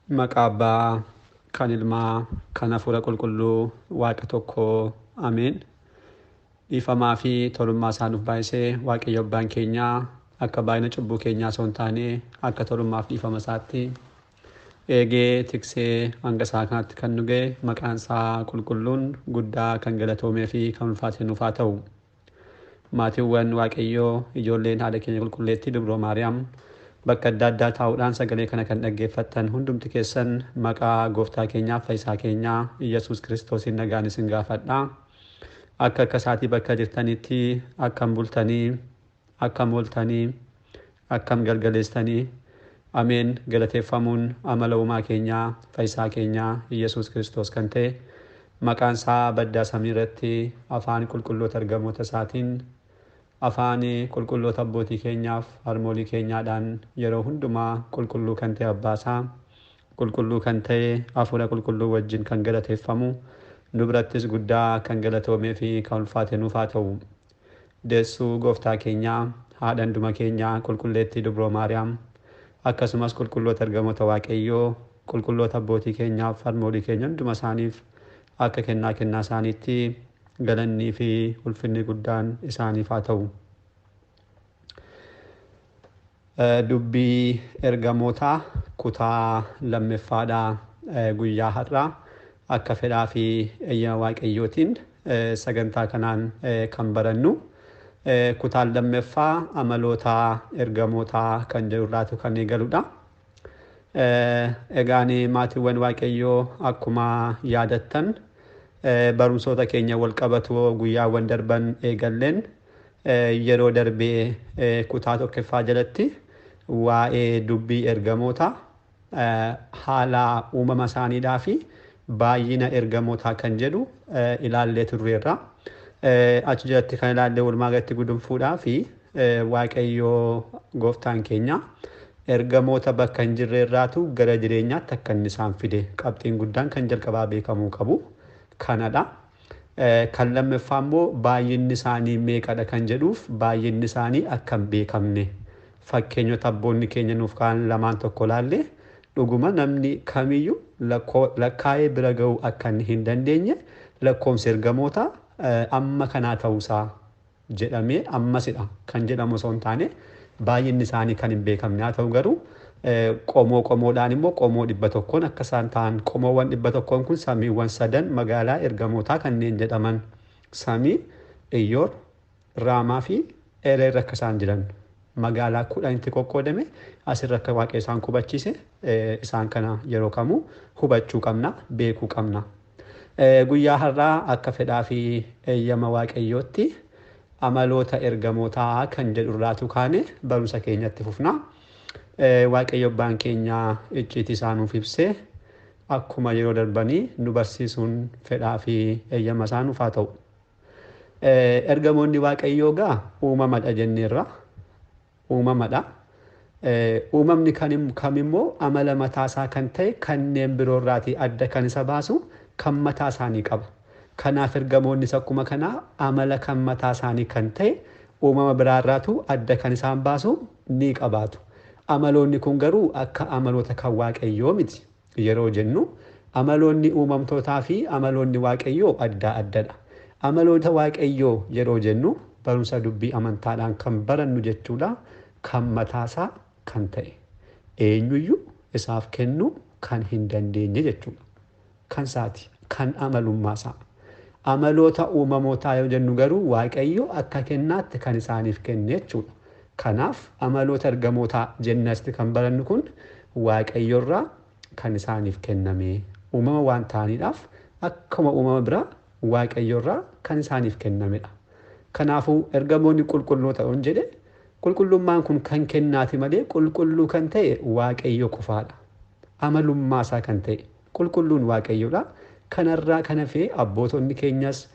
Maqaa Abbaa, kan Ilmaa, kan Hafuura Qulqulluu, Waaqa tokkoo, Ameen. Dhiifamaa fi tolummaa isaa nuuf baay'isee Waaqayyo Abbaan keenyaa akka baay'ina cubbuu keenyaa osoo hin taane akka tolummaaf dhiifama isaatti eegee tiksee hanga isaa kanatti kan nu ga'e maqaan isaa qulqulluun guddaa kan galatoomee fi kan ulfaate nuuf haa ta'u. Maatiiwwan Waaqayyoo ijoolleen haadha keenya qulqulleettii Dubroo Maariyaam bakka adda addaa taa'uudhaan sagalee kana kan dhaggeeffattan hundumti keessan maqaa gooftaa keenyaa fayyisaa keenyaa Iyyasuus Kiristoosiin nagaan isin gaafadha. Akka isaatii bakka jirtanitti akkam bultanii, akkam ooltanii, akkam galgaleessanii. Ameen. Galateeffamuun amala uumaa keenyaa fayyisaa keenyaa Iyyasuus Kiristoos kan ta'e maqaan isaa baddaa samii irratti afaan qulqulloota ergamoota isaatiin afaan qulqulloota abbootii keenyaaf harmoolii keenyaadhaan yeroo hundumaa qulqulluu kan ta'e abbaasaa qulqulluu kan ta'e hafuura qulqulluu wajjin kan galateeffamu nu birattis guddaa kan galatoomee fi kan ulfaate nuuf haa ta'u. Deessuu gooftaa keenyaa haadha hunduma keenyaa qulqulleettii Dubroo Maariyaam akkasumas qulqulloota ergamoota Waaqayyoo qulqulloota abbootii keenyaaf harmoolii keenya hunduma isaaniif akka kennaa isaaniitti galannii fi ulfinni guddaan isaaniif haa ta'u. Dubbii ergamootaa kutaa lammaffaadhaa guyyaa har'aa akka fedhaa fi eeyyama Waaqayyootiin sagantaa kanaan kan barannu. Kutaan lammaffaa amaloota ergamootaa kan jedhurraatu kan eegaludha. Egaan maatiiwwan Waaqayyoo akkuma yaadattan barumsoota keenya wal qabatu guyyaawwan darban eegalleen yeroo darbee kutaa tokkoffaa jalatti waa'ee dubbii ergamoota haala uumama isaaniidhaa fi baay'ina ergamootaa kan jedhu ilaallee turreerra. Achi jalatti kan ilaallee walumaa galatti gudunfuudhaa fi Waaqayyoo gooftaan keenya ergamoota bakka hin jirreerraatu gara jireenyaatti akka inni isaan fide qabxiin guddaan kan jalqabaa beekamuu qabu kanadha. Kan lammaffaa immoo baay'inni isaanii meeqadha kan jedhuuf baay'inni isaanii akka hin beekamne fakkeenyota abboonni keenya nuuf kaan lamaan tokko laallee dhuguma namni kamiyyuu lakkaa'ee bira ga'uu akka hin dandeenye lakkoomsi ergamoota amma kanaa ta'uusaa jedhamee ammasidha kan jedhamu osoo hin taane baay'inni isaanii kan hin beekamne haa ta'u garuu qomoodhaan immoo qomoo 100 akka isaan ta'an qomoowwan 100 kun samiiwwan sadan magaalaa ergamootaa kanneen jedhaman samii, Iyyoor, Raamaa fi Ereer akka isaan jiran magaalaa 10tti qoqqoodame asirra akka Waaqayyo isaan qubachiise isaan kana yeroo kamuu hubachuu qabna, beekuu qabna. Guyyaa har'aa akka fedhaa fi eeyyama Waaqayyootti amaloota ergamootaa kan jedhurraatu kaane barumsa keenyatti fufna. Waaqayyo abbaan keenyaa icciitii isaa nuuf ibsee akkuma yeroo darbanii nu barsiisuun fedhaa fi eeyyama isaa nuuf haa ta'u. Ergamoonni Waaqayyoo gaa uumamadha jenneerra. Uumamadha. Uumamni kamimmoo amala mataasaa kan ta'e kanneen biroorraatii adda kan isa baasu kan mataa isaanii qaba. Kanaaf ergamoonnis akkuma kanaa amala kan mataa isaanii kan ta'e uumama biraarraatu adda kan isaan baasu ni qabaatu. Amaloonni kun garuu akka amaloota kan Waaqayyoo miti yeroo jennu amaloonni uumamtootaa fi amaloonni Waaqayyoo adda addadha. Amaloota Waaqayyoo yeroo jennu barumsa dubbii amantaadhaan kan barannu jechuudha kan mataasaa kan ta'e eenyuyyuu isaaf kennuu kan hin dandeenye jechuudha. Kan isaati kan amalummaasaa. Amaloota uumamootaa yoo jennu garuu Waaqayyo akka kennaatti kan isaaniif kenne jechuudha. Kanaaf amaloota ergamootaa jennasti kan barannu kun Waaqayyorraa kan isaaniif kenname uumama waan ta'aniidhaaf akkuma uumama biraa Waaqayyorraa kan isaaniif kennamedha. Kanaafuu ergamoonni qulqulluu ta'uun jedhe qulqullummaan kun kan kennaati malee qulqulluu kan ta'e Waaqayyo qofaadha. Amalummaasaa kan ta'e qulqulluun Waaqayyoodha. Kanarraa kan hafe abbootonni keenyas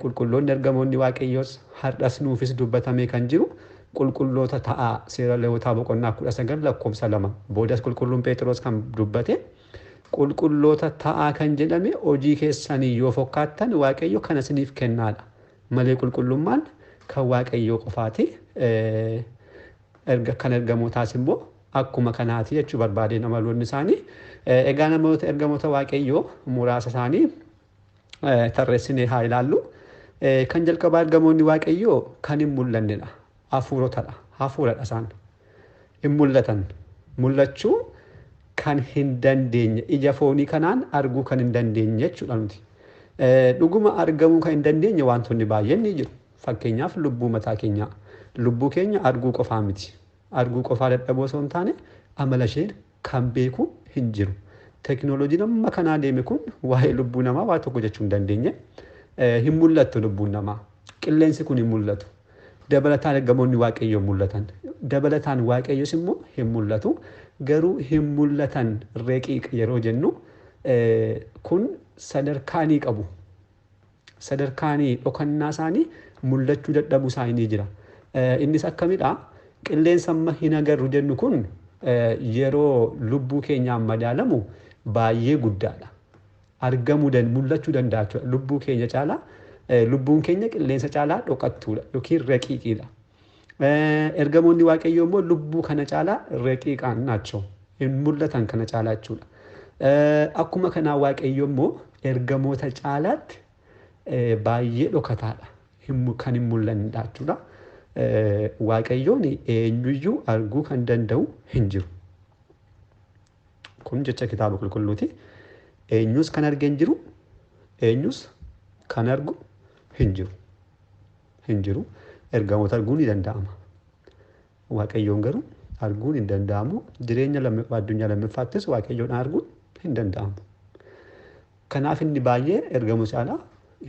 qulqulloonni ergamoonni Waaqayyoos har'as nuufis dubbatamee kan jiru qulqulloota ta'aa seera Lewwotaa boqonnaa 19 lakkoofsa 2 boodas qulqulluun Phexros kan dubbate qulqulloota ta'aa kan jedhame hojii keessanii yoo fakkaattan Waaqayyo kan isiniif kennaadha malee qulqullummaan kan Waaqayyoo qofaati. Kan ergamootaas immoo akkuma kanaati jechuu barbaadeen amaloonni isaanii. Egaa namoota ergamoota waaqayyoo muraasa isaanii tarreessinee haa ilaallu. Kan jalqabaa ergamoonni waaqayyoo kan hin mul'annedha. Hafuurotadha. Hafuuradha isaan. Hin mul'atan. Mul'achuu kan hin dandeenye ija foonii kanaan arguu kan hin dandeenye jechuudha nuti. Dhuguma argamuu kan hin dandeenye wantoonni baay'een ni jiru. Fakkeenyaaf lubbuu mataa keenyaa. Lubbuu keenya arguu qofaa miti. Arguu qofaa dadhaboo osoo hin taane amala ishee kan beeku hin jiru. Teknooloojiin amma kanaa deeme kun waa'ee lubbuu namaa waa tokko jechuu hin dandeenye. Hin mul'attu lubbuun namaa. Qilleensi kun hin mul'atu. Dabalataan ergamoonni waaqayyoo mul'atan. Dabalataan waaqayyoos immoo hin mul'atu. Garuu hin mul'atan reeqiiqa yeroo jennu kun sadarkaanii qabu. Sadarkaanii dhokannaa isaanii mul'achuu dadhabuu isaanii jira. Innis akkamidhaa? Qilleensa amma hin agarru jennu kun yeroo lubbuu keenyaan madaalamu baay'ee guddaadha. Argamuu mul'achuu danda'a jechuudha. Lubbuu keenya caalaa lubbuun keenya qilleensa caalaa dhokattuudha yookiin reeqiiqiidha. Ergamoonni waaqayyoo immoo lubbuu kana caalaa reeqiiqaan naachoo hin mul'atan kana caalaa jechuudha. Akkuma kanaa waaqayyoo immoo ergamoota caalaatti baay'ee dhokataadha. Kan hin mul'annedha jechuudha. Waaqayyoon eenyuyyuu arguu kan danda'u hin jiru. Kun jecha kitaaba qulqulluuti. Eenyus kan arge hin jiru. Eenyus kan argu hin jiru. Hin jiru. Ergamoota arguun ni danda'ama. Waaqayyoon garuu arguun hin danda'amu. Jireenya addunyaa lammaffaattis waaqayyoon arguun hin danda'amu. Kanaaf inni baay'ee ergamuu caalaa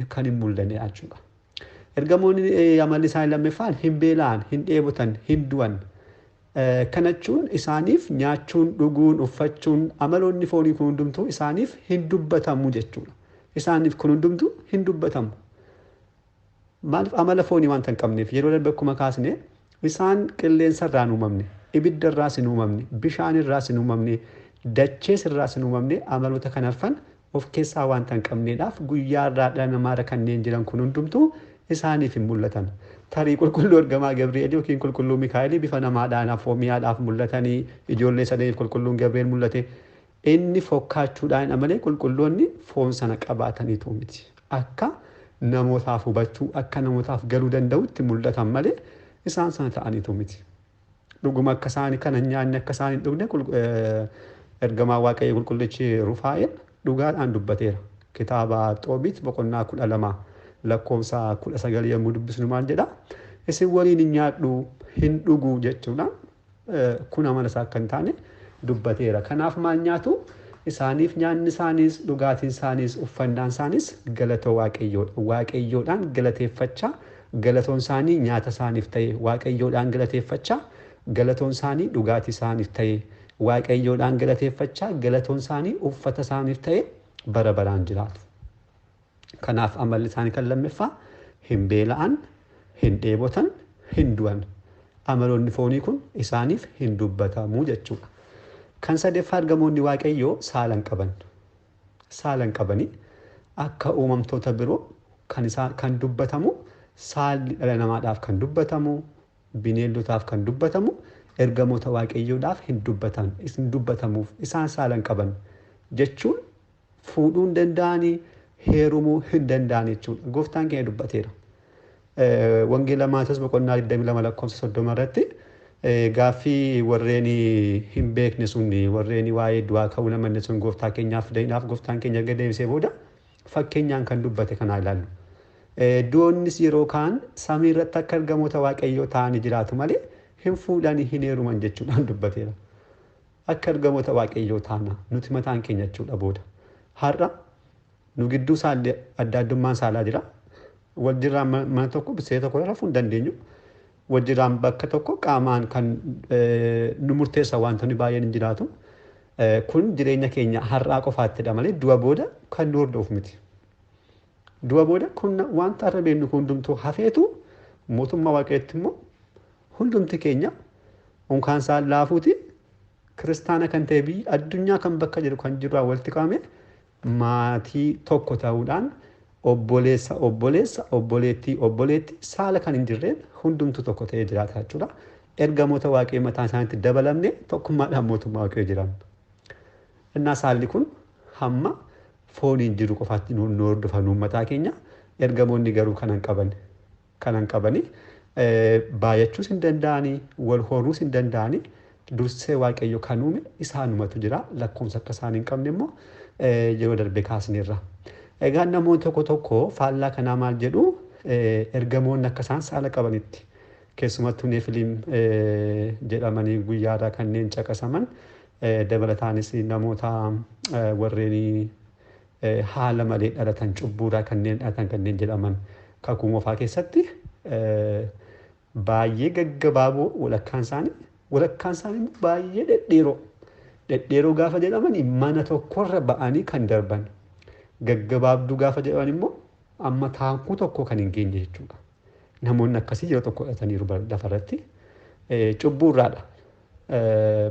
kan hin mul'annedha jechuudha. Ergamoonni amalli isaanii lammaffaan hin beela'an, hin dheebotan, hin du'an. Kana jechuun isaaniif nyaachuun, dhuguun, uffachuun, amaloonni foonii kun hundumtuu isaaniif hin dubbatamu jechuudha. Isaaniif kun hundumtuu hin dubbatamu. Maaliif amala foonii waanta hin qabneef yeroo darbe akkuma kaasne isaan qilleensa irraa hin uumamne, ibidda irraas hin uumamne, bishaan irraas hin uumamne, dachees irraas hin uumamne amaloota kan arfan of keessaa waanta hin qabneedhaaf guyyaa irraa dhala namaarra kanneen jiran kun hundumtuu isaaniif hin mul'atan. Tarii qulqulluu ergamaa Gabri'eel yookiin qulqulluu Mikaa'el bifa namaadhaan afoomiyaadhaaf mul'atanii ijoollee sadeeniif qulqulluun Gabri'eel mul'ate. Inni fokkaachuudhaan malee qulqulloonni foon sana qabaataniitu miti. Akka namootaaf hubachuu, akka namootaaf galuu danda'utti mul'atan malee isaan sana ta'aniitu miti. Dhuguma akka isaanii kana nyaanni akka isaanii dhugne ergamaa waaqayyoo qulqullichi Rufaa'el dhugaadhaan dubbateera. Kitaaba Xoobiit boqonnaa 12 lakkoofsa 19 yommuu dubbisnu maal jedha? Isin waliin hin nyaadhu hin dhugu jechuudha. Kun amala isaa akka hin taane dubbateera. Kanaaf maal nyaatu? Isaaniif nyaanni isaaniis, dhugaatiin isaaniis, uffannaan isaaniis galatoo waaqayyoodha. Waaqayyoodhaan galateeffachaa galatoon isaanii nyaata isaaniif ta'e waaqayyoodhaan galateeffachaa galatoon isaanii dhugaatii isaaniif ta'e waaqayyoodhaan galateeffachaa galatoon isaanii uffata isaaniif ta'e bara baraan jiraatu. Kanaaf amalli isaanii kan lammaffaa hin beela'an, hin dheebotan, hin du'an. Amaloonni foonii kun isaaniif hin dubbatamu jechuudha. Kan sadeeffaa ergamoonni waaqayyoo saalan qaban. Saalan qabanii akka uumamtoota biroo kan dubbatamu saalli dhala namaadhaaf kan dubbatamu, bineeldotaaf kan dubbatamu, ergamoota waaqayyoodhaaf hin dubbatamuuf isaan saalan qaban jechuun fuudhuu hin danda'anii, heerumuu hin danda'an jechuudha. Gooftaan keenya dubbateera. Wangeela Maatiyos boqonnaa 22 lakkoofsa 30 irratti gaaffii warreen hin beekne sun warreen waa'ee du'aa ka'uu namanne sun gooftaa keenyaaf fidaniidhaaf gooftaan keenya erga deebisee booda fakkeenyaan kan dubbate kanaa ilaallu. Du'oonnis yeroo kaan samii irratti akka ergamoota waaqayyoo ta'anii jiraatu malee hin fuudhanii hin heeruman jechuudhaan dubbateera. Akka ergamoota waaqayyoo taana nuti mataan keenya jechuudha booda. Har'a nu gidduu saalli adda addummaan saalaa jira. Wajjirraan mana tokko bisee tokko rafuu hin dandeenyu. Wajjirraan bakka tokko qaamaan kan nu murteessa wantoonni baay'een hin jiraatu. Kun jireenya keenya har'aa qofaattidha malee du'a booda kan nu hordofu miti. Du'a booda kun wanta har'a beeknu kun hundumtuu hafeetu mootummaa waaqayyootti immoo hundumti keenya unkaan isaan laafuuti kiristaana kan ta'e biyya addunyaa kan bakka jiru kan jiru walitti qabame maatii tokko ta'uudhaan obboleessa obboleettii saala kan hin jirreen hundumtu tokko ta'ee jiraata jechuudha. ergamoota waaqayyo mataa isaaniitti dabalamne tokkummaadhaan mootummaa waaqayyo jiran. Innaa saalli kun hamma fooniin jiru qofaatti nu hordofan uummataa keenya ergamoonni garuu kanan qabani baay'achuus hin danda'anii wal horuus hin danda'anii dursee waaqayyo kan uume isaanumatu jira lakkoomsa akka isaan hin qabne immoo yeroo darbe kaasneerra. Egaa namoonni tokko faallaa kanaa maal jedhu ergamoonni akka isaan saala qabanitti keessumattuu neefiliim jedhamanii guyyaarraa kanneen caqasaman dabalataanis namoota warreen haala malee dhalatan cubbuuraa kanneen dhalatan kanneen jedhaman kakuu moofaa keessatti baay'ee gaggabaaboo walakkaan isaanii baay'ee dhedheeroo gaafa jedhaman mana tokkorra ba'anii kan darban gaggabaabduu gaafa jedhaman immoo amma taankuu tokko kan hin geenye jechuudha. Namoonni akkasii yeroo tokko hidhataniiru lafarratti cubbuurraadha.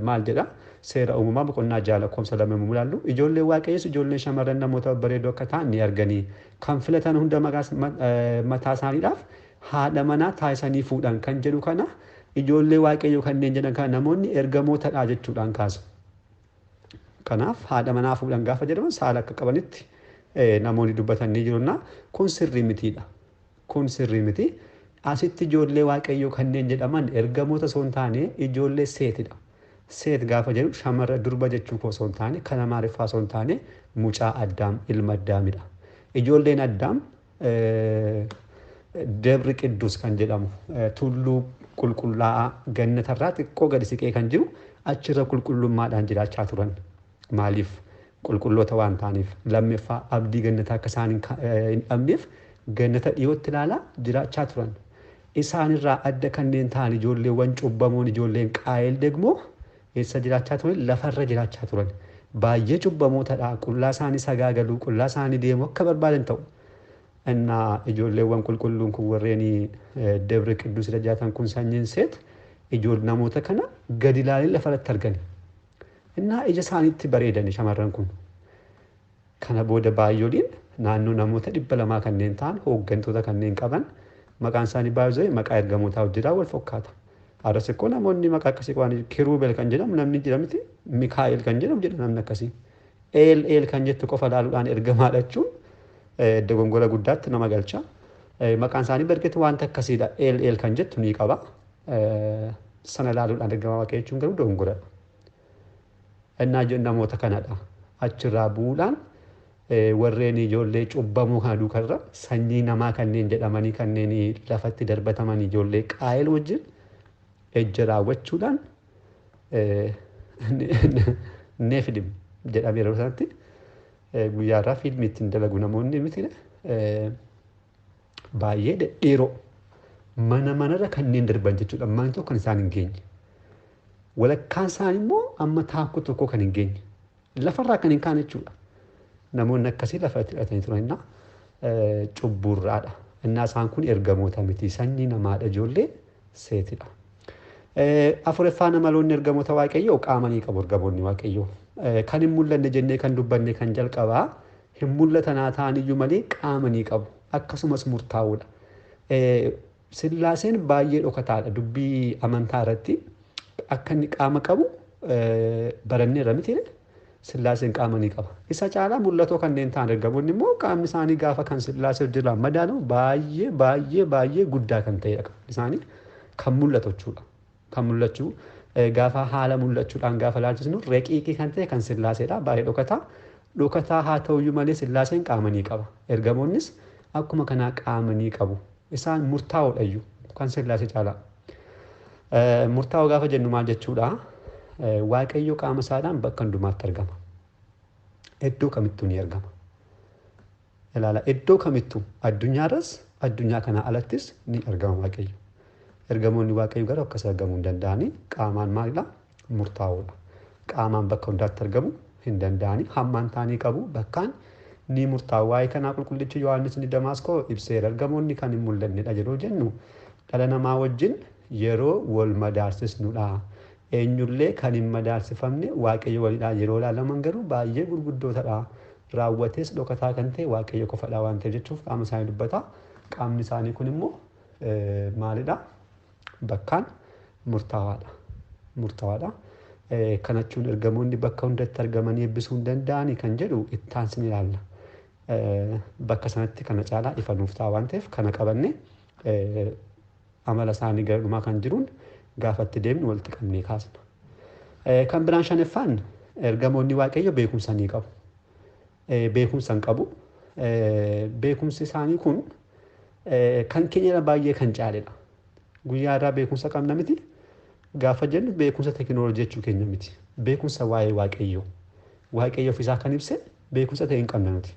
Maal jedha seera uumamaa boqonnaa 6 lakkoofsa 2 yommuu ilaallu ijoolleen waaqayyoos ijoolleen shamarran namoota bareedoo akka ta'an ni arganii kan filatan hunda mataa isaaniidhaaf haadha manaa taasisanii fuudhan kan jedhu kana ijoollee waaqayyoo kanneen jedhan kana namoonni ergamootadha jechuudhaan kaasu. Kanaaf haadha manaa fuudhan gaafa jedhaman saala akka qabanitti namoonni dubbatanii jirunna kun sirrii mitiidha. Kun sirrii miti. Asitti ijoollee waaqayyoo kanneen jedhaman ergamoota osoo hin taane ijoollee seetidha. Seet gaafa jedhu shamarra durba jechuu osoo hin taane kan Amaariffaa osoo hin taane mucaa Addaam ilma Addaamidha. Ijoolleen Addaam Dabri Qidduus kan jedhamu tulluu qulqullaa'aa gannatarraa xiqqoo gadi siqee kan jiru achirra qulqullummaadhaan jiraachaa turan. Maaliif qulqulloota waan ta'aniif lammaffaa abdii gannataa akka isaan hin dhabneef gannata dhiyootti ilaalaa jiraachaa turan. Isaanirraa adda kanneen ta'an ijoolleewwan cubbamoon ijoolleen qaayel degmoo eessa jiraachaa turan lafarra jiraachaa turan. Baay'ee cubbamootadha. Qullaa isaanii sagaagaluu qullaa isaanii deemu akka barbaadan ta'u. Innaa ijoolleewwan qulqulluun kun warreen Dabri Qidduus jaatan kun sanyiin seet ijoollee namoota kana gadi ilaalee lafarratti argani. Innaa ija isaaniitti bareedani shamarran kun. Kana booda baay'ooliin naannoo namoota 200 kanneen ta'an hooggantoota kanneen qaban maqaan isaanii baay'ee maqaa ergamootaa hojjetaa wal fakkaata. Aras ikkoo namoonni maqaa akkasii qaban Kiruubel kan jedhamu namni jedhamti Mikaa'el kan jedhamu jedha namni akkasii. El kan jettu qofa ilaaluudhaan ergamaadha jechuun dogongora guddaatti nama galcha. Maqaan isaanii barkeetti wanta akkasiidha. El kan jettu ni qaba. Sana ilaaluudhaan ergamaa waaqayyoo jechuun garuu dogongoradha. Innaa namoota kanadha. Achirraa bu'uudhaan warreen ijoollee cubbamoo kana duukarra sanyii namaa kanneen jedhamanii kanneen lafatti darbataman ijoollee qaayel wajjin ejja raawwachuudhaan neefilim jedhamee yeroo sanatti guyyaarraa fiilmii ittiin dalagu namoonni miti baay'ee dhedheeroo manarra kanneen darban jechuudha. Manni tokko kan isaan hin geenye. Walakkaan isaanii immoo amma taakkuu tokko kan hin geenye. Lafarraa kan hin kaane jechuudha. Namoonni akkasii lafarratti hidhatanii turaniidha. Cubbuurraadha. Innaa isaan kun ergamoota miti. Sanyii namaadha ijoollee seetidha. Afuraffaan amaloonni ergamoota waaqayyoo qaamanii qabu ergamoonni waaqayyoo. Kan hin mul'anne jennee kan dubbanne kan jalqabaa hin mul'atan haa ta'an iyyuu malee qaamanii qabu. Akkasumas murtaa'uudha. Sillaaseen baay'ee dhokataadha. Dubbii amantaa irratti akka inni qaama qabu baranneerra miti. Sillaaseen qaamanii qaba. Isa caalaa mul'atoo kanneen ta'an ergamoonni immoo qaamni isaanii gaafa kan sillaasee hojjetan madaalamu baay'ee guddaa kan ta'edha. Isaanii kan mul'atu jechuudha. Kan mul'achuu gaafa haala mul'achuudhaan gaafa ilaalchisnu reqiiqii kan ta'e kan sillaaseedha. Baay'ee dhokataa. Dhokataa haa ta'uyyuu malee sillaaseen qaamanii qaba. Ergamoonnis akkuma kanaa qaamanii qabu. Isaan murtaa'oodhayyuu kan sillaasee caalaa. Murtaa'oo gaafa jennu maal jechuudha? Waaqayyo qaama isaadhaan bakka hundumaatti argama. Iddoo kamittuu ni argama. Ilaala iddoo kamittuu addunyaarras addunyaa kanaa alattis ni argama waaqayyo. Ergamoonni waaqayyo gara akkas argamuu hin danda'anii qaamaan maalidha? Murtaa'oodha. Qaamaan bakka hundaatti argamu hin danda'anii hammaan ta'anii qabu bakkaan ni murtaa'u. Waa'ee kanaa qulqullichi Yohaannis ni Damaaskoo ibseera. Ergamoonni kan hin mul'annedha yeroo jennu dhala namaa wajjin yeroo wal madaalsisnudha. Eenyullee kan hin madaalsifamne waaqayyo walidha yeroo ilaalaman garuu baay'ee gurguddootadha. Raawwatees dhokataa kan ta'e waaqayyo qofadha waan ta'eef jechuuf qaama isaanii dubbata. Qaamni isaanii kun immoo maalidha? Bakkaan murtaawaadha. Kana jechuun ergamoonni bakka hundatti argamanii eebbisuu hin danda'anii kan jedhu itti aansine ilaalla. Bakka sanatti kana caalaa ifa nuuf ta'a waan ta'eef kana qabanne amala isaanii gara dhumaa kan jiruun gaafatti deemnu walitti qabnee kaasna. Kan biraan shanaffaan ergamoonni waaqayyo beekumsa ni qabu. Beekumsa hin qabu. Beekumsi isaanii kun kan keenya baay'ee kan caaledha. Guyyaa irraa beekumsa qabna miti. Gaafa jennu beekumsa teekinooloojii jechuu keenya miti. Beekumsa waa'ee waaqayyoo. Waaqayyo ofiisaa kan ibse beekumsa ta'e hin qabna nuti.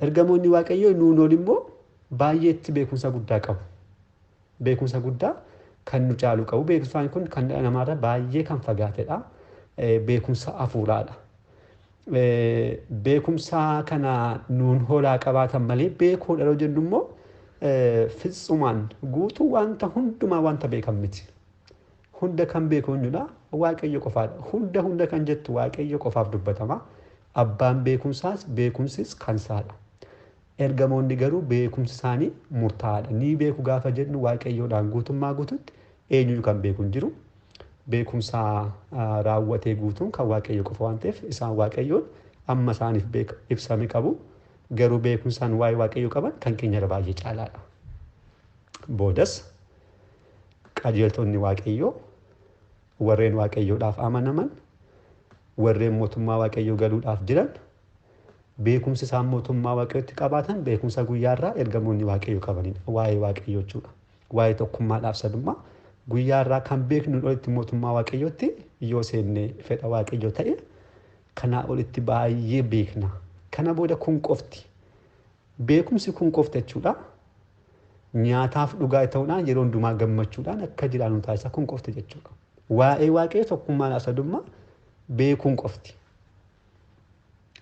Ergamoonni waaqayyoo nuun immoo baay'eetti beekumsa guddaa qabu. Beekumsa guddaa kan nu caalu qabu. Beekumsaan kun kan namaarra baay'ee kan fagaatedha. Beekumsa hafuuraadha. Beekumsa kana nuun hoolaa qabaatan malee beekuudha yeroo jennu immoo fitsumaan guutuu wanta hundumaa wanta beekan miti. Hunda kan beeku eenyudha? Waaqayyo qofaadha. Hunda kan jettu waaqayyo qofaaf dubbatama. Abbaan beekumsis kan isaadha. Ergamoonni garuu beekumsi isaanii murtaa'aadha. Ni beeku gaafa jennu waaqayyoodhaan guutummaa guututti eenyu kan beeku hin jiru. Beekumsa raawwatee guutuun kan waaqayyo qofa waan ta'eef isaan waaqayyoon amma isaaniif ibsame qabu. Garuu beekumsaan waa'ee waaqayyo qaban kan keenyarra baay'ee caalaadha. Boodas qajeeltonni waaqayyoo warreen waaqayyoodhaaf amanaman warreen mootummaa waaqayyoo galuudhaaf jiran beekumsi isaan mootummaa waaqayyootti qabaatan beekumsa guyyaarraa ergamoonni waaqayyoo qabanidha. Waa'ee waaqayyoo jechuudha. Waa'ee tokkummaadhaaf sadummaa guyyaarraa kan beeknu olitti mootummaa waaqayyootti yoo seenne fedha waaqayyoo ta'e kanaa olitti baay'ee beekna. Kana booda kun qofti. Beekumsi kun qofti jechuudha. Nyaataaf dhugaa ta'uudhaan yeroo hundumaa gammachuudhaan akka jiraannu taasisa kun qofti jechuudha. Waa'ee waaqayyoo tokkummaadhaaf sadummaa beekuun qofti.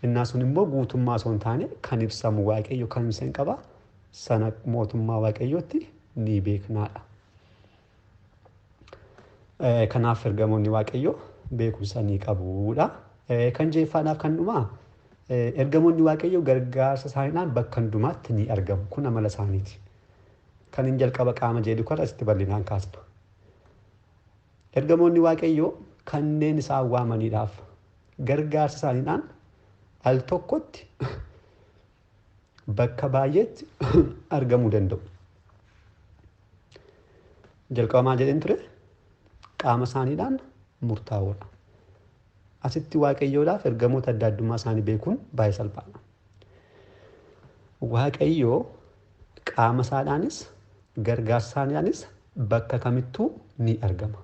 Innaa sun immoo guutummaa osoo hin taane kan ibsamu waaqayyo kan ibsa hin qaba sana mootummaa waaqayyootti ni beeknaadha. Kanaaf ergamoonni waaqayyoo beekumsa ni qabuudha. Kan jeeffaadhaaf kan dhumaa ergamoonni waaqayyoo gargaarsa isaaniidhaan bakka hundumaatti ni argamu. Kun amala isaaniiti. Kan hin jalqaba qaama jedhu kan asitti bal'inaan kaasna. Ergamoonni waaqayyoo kanneen isaan waamaniidhaaf gargaarsa isaaniidhaan al tokkotti bakka baay'eetti argamuu danda'u. Jalqaba maal jedheen ture? Qaama isaaniidhaan murtaa'uudha. Asitti waaqayyoodhaaf ergamoota adda addummaa isaanii beekuun baay'ee salphaadha. Waaqayyoo qaama isaadhaanis gargaarsa isaaniidhaanis bakka kamittuu ni argama.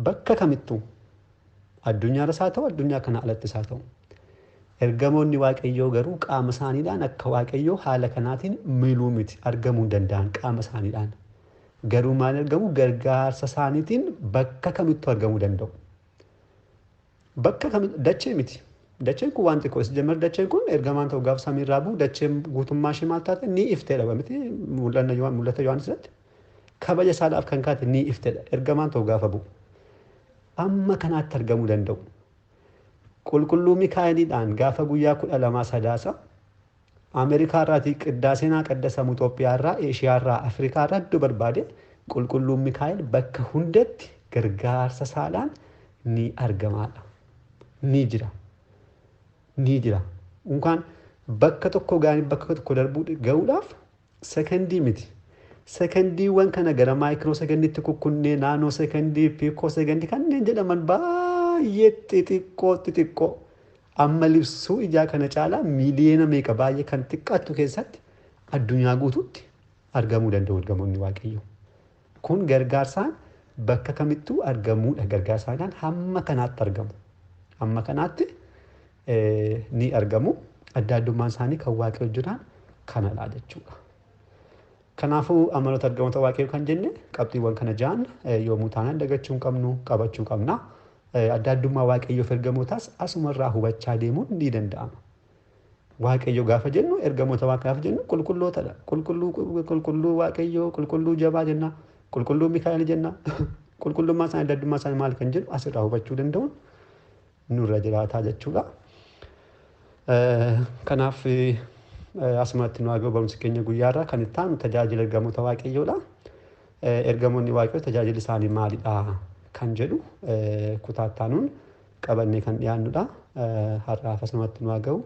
Bakka kamittuu addunyaarras haa ta'u addunyaa kana alattis haa ta'u. Ergamoonni waaqayyoo garuu qaama isaaniidhaan akka waaqayyoo haala kanaatiin miluu miti argamuu danda'an qaama isaaniidhaan. Garuu maal argamu gargaarsa isaaniitiin bakka kamittuu argamuu danda'u. Bakka kamitti dachee miti. Dacheen kun waan xiqqoo isa jamar dacheen kun ergamaan ta'u gaafa samiirraa bu'u dacheen guutummaa ishee maal taate ni ifteedha miti mul'ata Yohaanisirratti. Kabaja isaadhaaf kan kaate ni ifteedha ergamaan ta'u gaafa bu'u. Amma kanaatti argamuu danda'u. Qulqulluu Mikaa'eliidhaan gaafa guyyaa 12 sadaasa Ameerikaa irraatii qiddaaseenaa qaddasamu Itoophiyaa irraa Eeshiyaa irraa Afrikaa irraa iddoo barbaade qulqulluun Mikaa'el bakka hundatti gargaarsa isaadhaan ni argamaadha. Ni jira. Unkaan bakka tokko gaanii bakka tokko darbuu ga'uudhaaf sekondii miti. Sekondiiwwan kana gara maayikiroo sekondiitti kukkunnee naanoo sekondii piikoo sekondii kanneen jedhaman baay'ee xixiqqoo amma libsuu ijaa kana caalaa miiliyoona meeqa baay'ee kan xiqqaattu keessatti addunyaa guutuutti argamuu danda'u ergamoonni waaqayyoo. Kun gargaarsaan bakka kamittuu argamuudha. Gargaarsaadhaan hamma kanaatti argamu. Hamma kanaatti ni argamu. Adda addummaan isaanii kan waaqayyoo jiraan kanadha jechuudha. Kanaafuu amaloota ergamoota waaqayyoo kan jenne qabxiiwwan kana ja'an yoomuu taanaan dagachuu hin qabnu qabachuu qabna. Adda addummaa waaqayyoof ergamootaas asumarraa hubachaa deemuun ni danda'ama. Waaqayyo gaafa jennu ergamoota gaafa jennu qulqullootadha. Qulqulluu waaqayyoo qulqulluu jabaa jenna. Qulqulluu Mikaa'el jenna. Qulqullummaa isaanii adda addummaa isaanii maal kan jedhu asirraa hubachuu danda'uun nurra jiraataa jechuudha. Kanaaf asumatti nu argamu barumsi keenya guyyaarraa kan itti aanu tajaajila ergamoota waaqayyoodha. ergamoonni waaqayyoo tajaajilli isaanii maalidha kan jedhu kutaattaanuun qabannee kan dhiyaannudha. Har'aaf asumatti nu haa ga'u.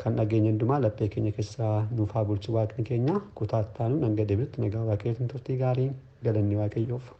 Kan dhageenya hundumaa laphee keenya keessaa nuuf haa bulchu waaqni keenya. Kutaattaanuun hanga deebi'utti nagaa waaqayyootiin turtii gaarii galanni waaqayyoof.